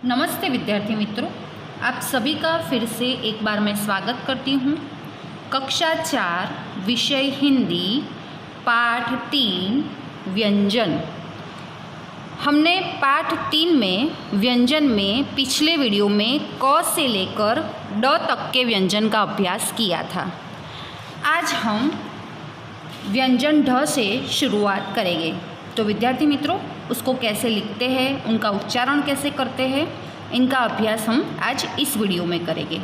नमस्ते विद्यार्थी मित्रों, आप सभी का फिर से एक बार मैं स्वागत करती हूँ। कक्षा 4 विषय हिंदी पाठ 3 व्यंजन। हमने पाठ 3 में व्यंजन में पिछले वीडियो में क से लेकर ड तक के व्यंजन का अभ्यास किया था। आज हम व्यंजन ढ से शुरुआत करेंगे। तो विद्यार्थी मित्रों, उसको कैसे लिखते हैं, उनका उच्चारण कैसे करते हैं, इनका अभ्यास हम आज इस वीडियो में करेंगे।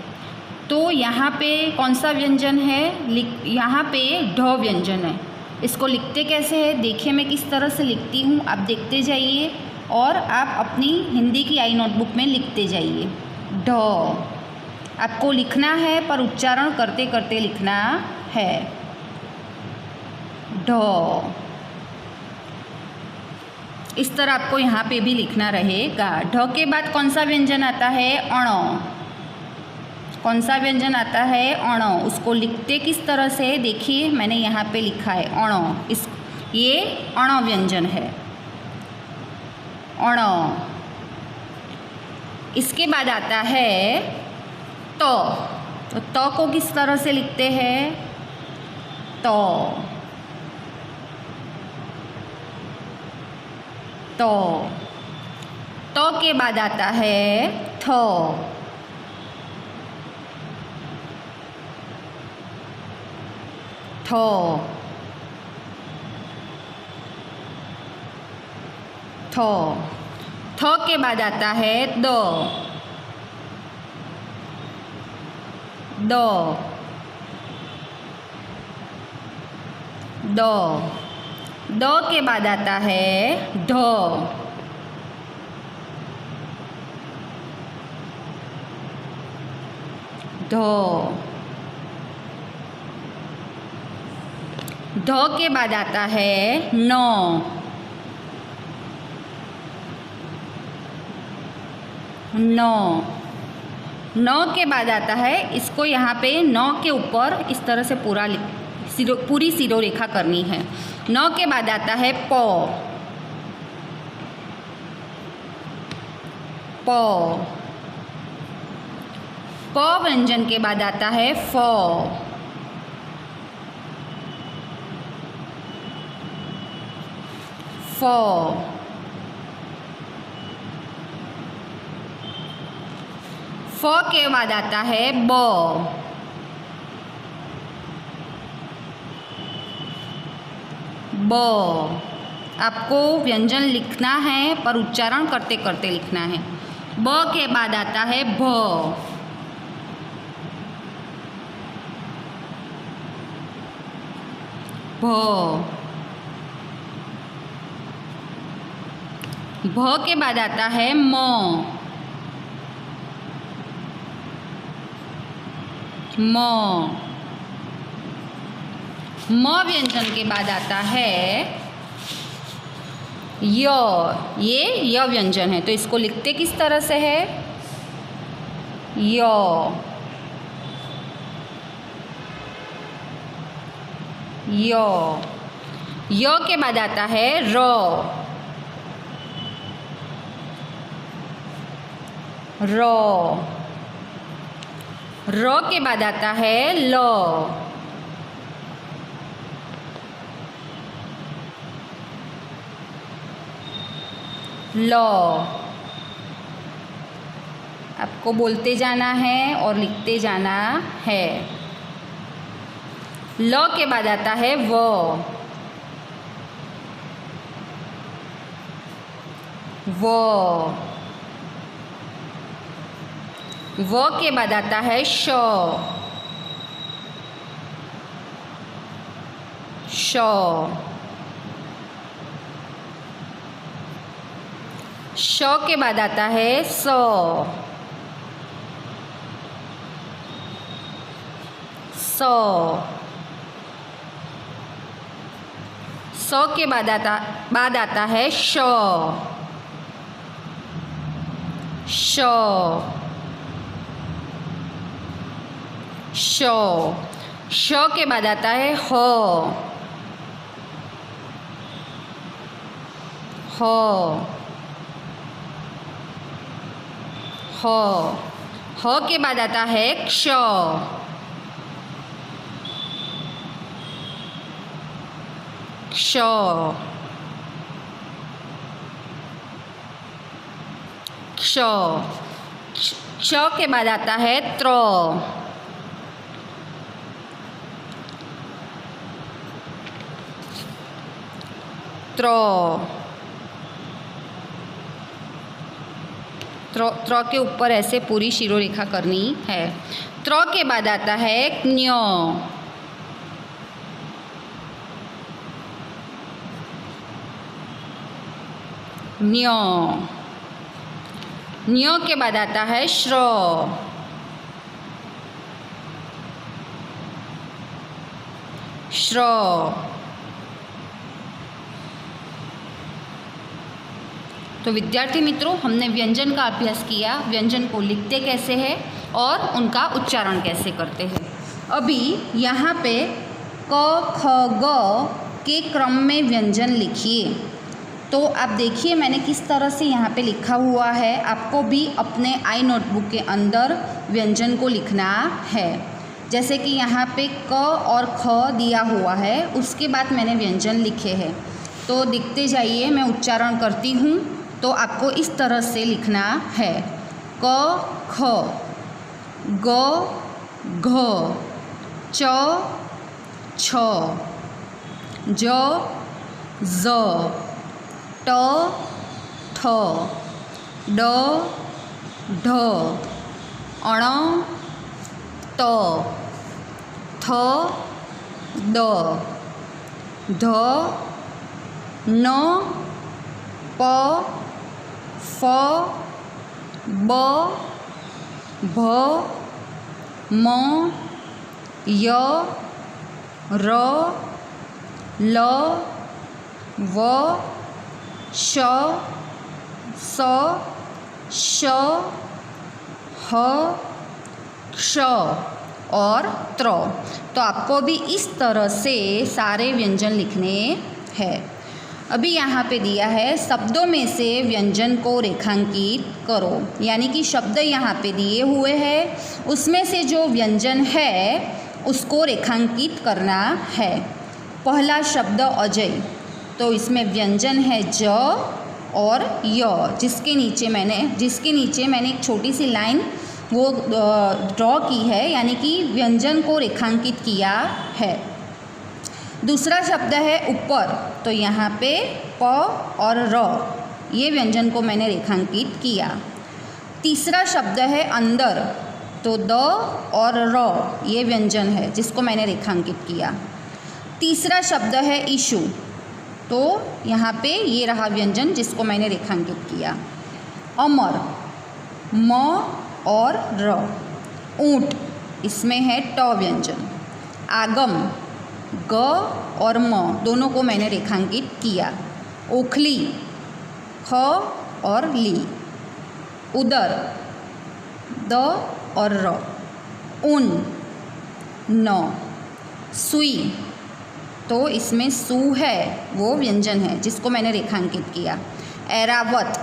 तो यहाँ पे कौन सा व्यंजन है? यहाँ पे ढ व्यंजन है। इसको लिखते कैसे है देखिए, मैं किस तरह से लिखती हूँ, आप देखते जाइए और आप अपनी हिंदी की आई नोटबुक में लिखते जाइए। ढ आपको लिखना है पर उच्चारण करते करते लिखना है। ढ इस तरह आपको यहाँ पे भी लिखना रहेगा। ढ के बाद कौन सा व्यंजन आता है? अण। कौन सा व्यंजन आता है? अण। उसको लिखते किस तरह से देखिए, मैंने यहाँ पे लिखा है अण। ये अण व्यंजन है, अण। इसके बाद आता है तो त को किस तरह से लिखते हैं? तो के बाद आता है थ। थ के बाद आता है द। द के बाद आता है ढ। ढ के बाद आता है न। न के बाद आता है, इसको यहाँ पे न के ऊपर इस तरह से पूरी सिरोरेखा करनी है। न के बाद आता है प। व्यंजन के बाद आता है फ। के बाद आता है ब। आपको व्यंजन लिखना है पर उच्चारण करते करते लिखना है। ब के बाद आता है भ। के बाद आता है म। व्यंजन के बाद आता है य। ये य व्यंजन है, तो इसको लिखते किस तरह से है? य। के बाद आता है र। के बाद आता है ल। आपको बोलते जाना है और लिखते जाना है। ल के बाद आता है व। के बाद आता है श। के बाद आता है स। के बाद आता है श। के बाद आता है ह। ह के बाद आता है क्ष, क्ष, क्ष, क्ष के बाद आता है त्र, त्र, त्र के ऊपर ऐसे पूरी शिरोरेखा करनी है। त्र के बाद आता है ज्ञ, ज्ञ, ज्ञ के बाद आता है श्र, श्र, तो विद्यार्थी मित्रों, हमने व्यंजन का अभ्यास किया, व्यंजन को लिखते कैसे हैं और उनका उच्चारण कैसे करते हैं। अभी यहाँ पे क ख ग के क्रम में व्यंजन लिखिए। तो आप देखिए मैंने किस तरह से यहाँ पे लिखा हुआ है। आपको भी अपने आई नोटबुक के अंदर व्यंजन को लिखना है। जैसे कि यहाँ पे क और ख दिया हुआ है, उसके बाद मैंने व्यंजन लिखे हैं। तो दिखते जाइए, मैं उच्चारण करती हूँ तो आपको इस तरह से लिखना है। क ख, ग घ, च छ, ज ज़, ट ठ, ड ढ, अण त, थ द, ध न, प फ ब भ म य र ल व श स श ह क्ष और त्र। तो आपको भी इस तरह से सारे व्यंजन लिखने हैं। अभी यहाँ पे दिया है शब्दों में से व्यंजन को रेखांकित करो, यानी कि शब्द यहाँ पे दिए हुए हैं, उसमें से जो व्यंजन है उसको रेखांकित करना है। पहला शब्द अजय, तो इसमें व्यंजन है ज और य, जिसके नीचे मैंने एक छोटी सी लाइन वो ड्रॉ की है, यानी कि व्यंजन को रेखांकित किया है। दूसरा शब्द है ऊपर, तो यहाँ पे प और र, ये व्यंजन को मैंने रेखांकित किया। तीसरा शब्द है अंदर, तो द और र, ये व्यंजन है जिसको मैंने रेखांकित किया। तीसरा शब्द है इशू, तो यहाँ पे ये रहा व्यंजन जिसको मैंने रेखांकित किया। अमर, म और र। ऊंट, इसमें है ट व्यंजन। आगम, ग और म, दोनों को मैंने रेखांकित किया। ओखली, ख और ली। उदर, द और र। ऊन, न। सुई, तो इसमें सु है, वो व्यंजन है जिसको मैंने रेखांकित किया। ऐरावत,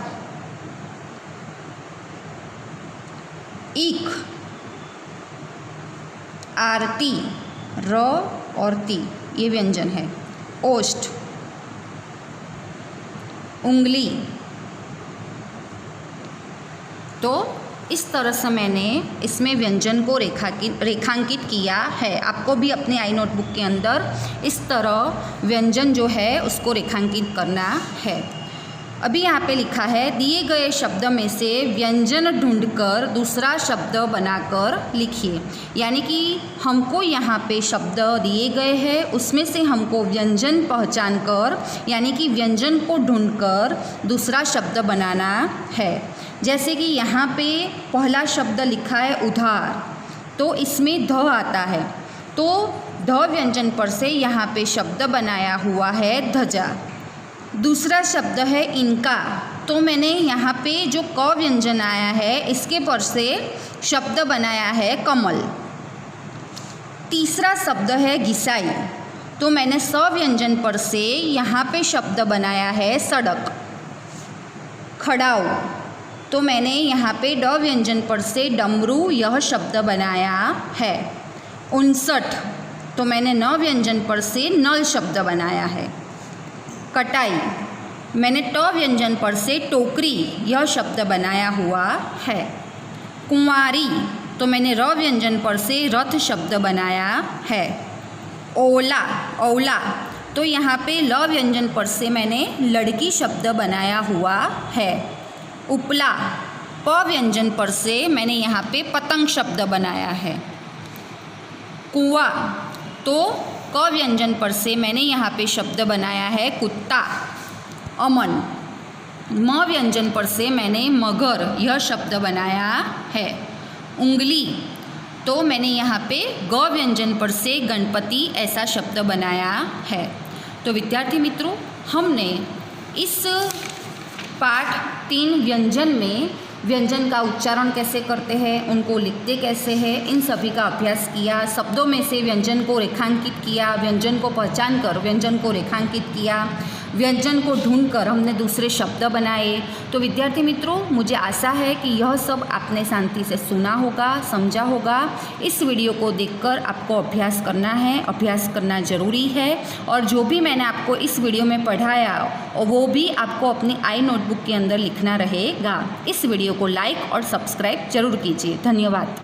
ईख, आरती, र और ती, ये व्यंजन है। ओष्ठ, उंगली। तो इस तरह से मैंने इसमें व्यंजन को रेखांकित किया है। आपको भी अपने आई नोटबुक के अंदर इस तरह व्यंजन जो है उसको रेखांकित करना है। अभी यहाँ पे लिखा है दिए गए शब्द में से व्यंजन ढूंढकर दूसरा शब्द बनाकर लिखिए, यानी कि हमको यहाँ पे शब्द दिए गए हैं, उसमें से हमको व्यंजन पहचान कर, यानी कि व्यंजन को ढूंढकर दूसरा शब्द बनाना है। जैसे कि यहाँ पे पहला शब्द लिखा है उधार, तो इसमें ध आता है, तो ध व्यंजन पर से यहाँ पे शब्द बनाया हुआ है ध्वजा। दूसरा शब्द है इनका, तो मैंने यहाँ पे जो क व्यंजन आया है इसके पर से शब्द बनाया है कमल। तीसरा शब्द है घिसाई, तो मैंने स व्यंजन पर से यहाँ पे शब्द बनाया है सड़क। खड़ाऊ, तो मैंने यहाँ पे ड व्यंजन पर से डमरू यह शब्द बनाया है। 59 तो मैंने न व्यंजन पर से नल शब्द बनाया है। कटाई मैंने ट व्यंजन पर से टोकरी यह शब्द बनाया हुआ है। कुंवारी तो मैंने र व्यंजन पर से रथ शब्द बनाया है। ओला औला तो यहाँ पे ल व्यंजन पर से मैंने लड़की शब्द बनाया हुआ है। उपला प व्यंजन पर से मैंने यहाँ पे पतंग शब्द बनाया है। कुआ तो क व्यंजन पर से मैंने यहाँ पे शब्द बनाया है कुत्ता। अमन म व्यंजन पर से मैंने मगर यह शब्द बनाया है। उंगली तो मैंने यहाँ पे ग व्यंजन पर से गणपति ऐसा शब्द बनाया है। तो विद्यार्थी मित्रों, हमने इस पाठ 3 व्यंजन में व्यंजन का उच्चारण कैसे करते हैं, उनको लिखते कैसे हैं, इन सभी का अभ्यास किया। शब्दों में से व्यंजन को रेखांकित किया, व्यंजन को पहचान कर व्यंजन को रेखांकित किया, व्यंजन को ढूंढकर हमने दूसरे शब्द बनाए। तो विद्यार्थी मित्रों, मुझे आशा है कि यह सब आपने शांति से सुना होगा, समझा होगा। इस वीडियो को देखकर आपको अभ्यास करना है, अभ्यास करना ज़रूरी है। और जो भी मैंने आपको इस वीडियो में पढ़ाया वो भी आपको अपनी आई नोटबुक के अंदर लिखना रहेगा। इस वीडियो को लाइक और सब्सक्राइब जरूर कीजिए। धन्यवाद।